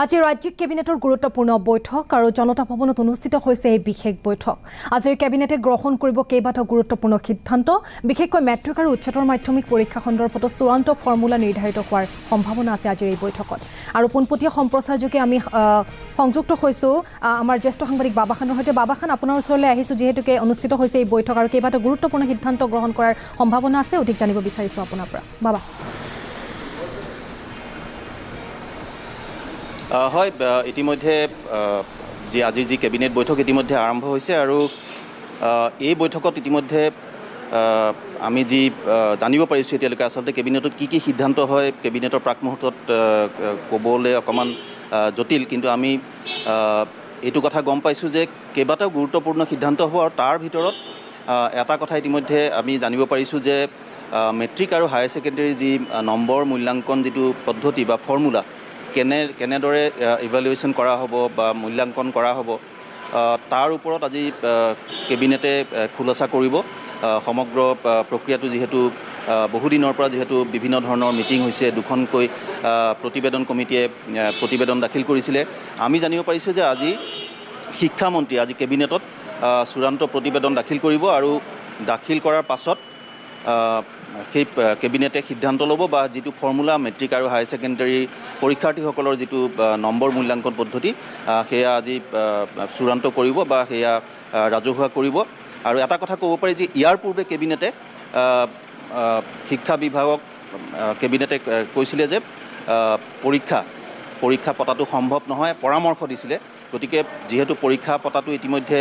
আজি ৰাজ্যিক কেবিনেটৰ গুৰুত্বপূৰ্ণ বৈঠক আৰু জনতা ভৱনত অনুষ্ঠিত হৈছে এই বিশেষ বৈঠক। আজিৰ কেবিনেটে গ্ৰহণ কৰিব কেইবাটাও গুৰুত্বপূৰ্ণ সিদ্ধান্ত, বিশেষকৈ মেট্ৰিক আৰু উচ্চতৰ মাধ্যমিক পৰীক্ষা সন্দৰ্ভত চূড়ান্ত ফৰ্মুলা নিৰ্ধাৰিত হোৱাৰ সম্ভাৱনা আছে আজিৰ এই বৈঠকত। আৰু পোনপটীয়া সম্প্ৰচাৰযোগে আমি সংযুক্ত হৈছোঁ আমাৰ জ্যেষ্ঠ সাংবাদিক বাবা খানৰ সৈতে। বাবা খান, আপোনাৰ ওচৰলৈ আহিছোঁ যিহেতুকে অনুষ্ঠিত হৈছে এই বৈঠক আৰু কেইবাটাও গুৰুত্বপূৰ্ণ সিদ্ধান্ত গ্ৰহণ কৰাৰ সম্ভাৱনা আছে, অধিক জানিব বিচাৰিছোঁ আপোনাৰ পৰা। বাবা। হয়, ইতিমধ্যে আজিৰ যি কেবিনেট বৈঠক ইতিমধ্যে আৰম্ভ হৈছে আৰু এই বৈঠকত ইতিমধ্যে আমি যি জানিব পাৰিছোঁ এতিয়ালৈকে আচলতে কেবিনেটত কি সিদ্ধান্ত হয় কেবিনেটৰ প্ৰাক মুহূৰ্তত ক'বলৈ অকণমান জটিল, কিন্তু আমি এইটো কথা গম পাইছোঁ যে কেইবাটাও গুৰুত্বপূৰ্ণ সিদ্ধান্ত হ'ব আৰু তাৰ ভিতৰত এটা কথা ইতিমধ্যে আমি জানিব পাৰিছোঁ যে মেট্ৰিক আৰু হায়াৰ ছেকেণ্ডেৰী যি নম্বৰ মূল্যাংকন যিটো পদ্ধতি বা ফৰ্মুলা কেনেদৰে ইভালুৱেশ্যন কৰা হ'ব বা মূল্যাংকন কৰা হ'ব তাৰ ওপৰত আজি কেবিনেটে খোলসা কৰিব। সমগ্ৰ প্ৰক্ৰিয়াটো যিহেতু বহুদিনৰ পৰা যিহেতু বিভিন্ন ধৰণৰ মিটিং হৈছে, দুখনকৈ প্ৰতিবেদন কমিটিয়ে প্ৰতিবেদন দাখিল কৰিছিলে। আমি জানিব পাৰিছোঁ যে আজি শিক্ষামন্ত্ৰী আজি কেবিনেটত চূড়ান্ত প্ৰতিবেদন দাখিল কৰিব আৰু দাখিল কৰাৰ পাছত সেই কেবিনেটে সিদ্ধান্ত ল'ব বা যিটো ফৰ্মুলা মেট্ৰিক আৰু হায়াৰ ছেকেণ্ডেৰী পৰীক্ষাৰ্থীসকলৰ যিটো নম্বৰ মূল্যাংকন পদ্ধতি সেয়া আজি চূড়ান্ত কৰিব বা সেয়া ৰাজহুৱা কৰিব। আৰু এটা কথা ক'ব পাৰি যে ইয়াৰ পূৰ্বে কেবিনেটে শিক্ষা বিভাগক কেবিনেটে কৈছিলে যে পৰীক্ষা পতাটো সম্ভৱ নহয়, পৰামৰ্শ দিছিলে। গতিকে যিহেতু পৰীক্ষা পতাটো ইতিমধ্যে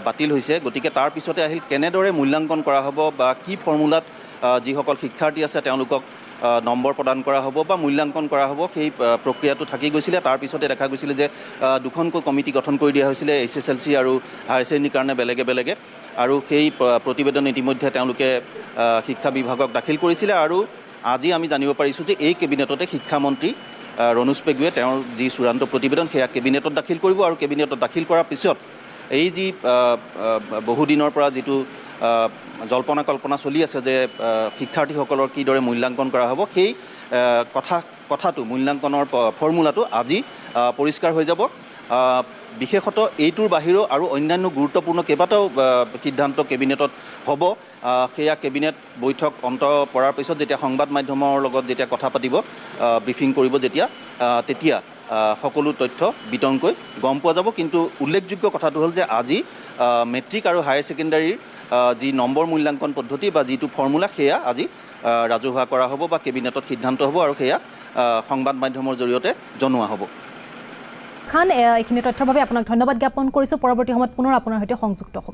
বাতিল হৈছে, গতিকে তাৰ পিছতে আহিল কেনেদৰে মূল্যাংকন কৰা হ'ব বা কি ফৰ্মুলাত যিসকল শিক্ষাৰ্থী আছে তেওঁলোকক নম্বৰ প্ৰদান কৰা হ'ব বা মূল্যাংকন কৰা হ'ব, সেই প্ৰক্ৰিয়াটো থাকি গৈছিলে। তাৰপিছতে দেখা গৈছিলে যে দুখনকৈ কমিটি গঠন কৰি দিয়া হৈছিলে, HSLC আৰু হায়াৰ ছেকেণ্ডেৰীৰ কাৰণে বেলেগে আৰু সেই প্ৰতিবেদন ইতিমধ্যে তেওঁলোকে শিক্ষা বিভাগক দাখিল কৰিছিলে। আৰু আজি আমি জানিব পাৰিছোঁ যে এই কেবিনেটতে শিক্ষামন্ত্ৰী ৰণোজ পেগুৱে তেওঁৰ যি চূড়ান্ত প্ৰতিবেদন সেয়া কেবিনেটত দাখিল কৰিব আৰু কেবিনেটত দাখিল কৰাৰ পিছত এই যি বহুদিনৰ পৰা যিটো জল্পনা কল্পনা চলি আছে যে শিক্ষাৰ্থীসকলৰ কিদৰে মূল্যাংকন কৰা হ'ব, সেই কথাটো মূল্যাংকনৰ ফৰ্মুলাটো আজি পৰিষ্কাৰ হৈ যাব। বিশেষতঃ এইটোৰ বাহিৰেও আৰু অন্যান্য গুৰুত্বপূৰ্ণ কেইবাটাও সিদ্ধান্ত কেবিনেটত হ'ব। সেয়া কেবিনেট বৈঠক অন্ত পৰাৰ পিছত যেতিয়া সংবাদ মাধ্যমৰ লগত যেতিয়া কথা পাতিব, ব্ৰিফিং কৰিব তেতিয়া সকলো তথ্য বিতংকৈ গম পোৱা যাব। কিন্তু উল্লেখযোগ্য কথাটো হ'ল যে আজি মেট্ৰিক আৰু হায়াৰ ছেকেণ্ডেৰীৰ যি নম্বৰ মূল্যাংকন পদ্ধতি বা যিটো ফৰ্মুলা সেয়া আজি ৰাজহুৱা কৰা হ'ব বা কেবিনেটত সিদ্ধান্ত হ'ব আৰু সেয়া সংবাদ মাধ্যমৰ জৰিয়তে জনোৱা হ'ব। খান, এইখিনি তথ্যৰ বাবে আপোনাক ধন্যবাদ জ্ঞাপন কৰিছোঁ। পৰৱৰ্তী সময়ত পুনৰ আপোনাৰ সৈতে সংযুক্ত হ'ম।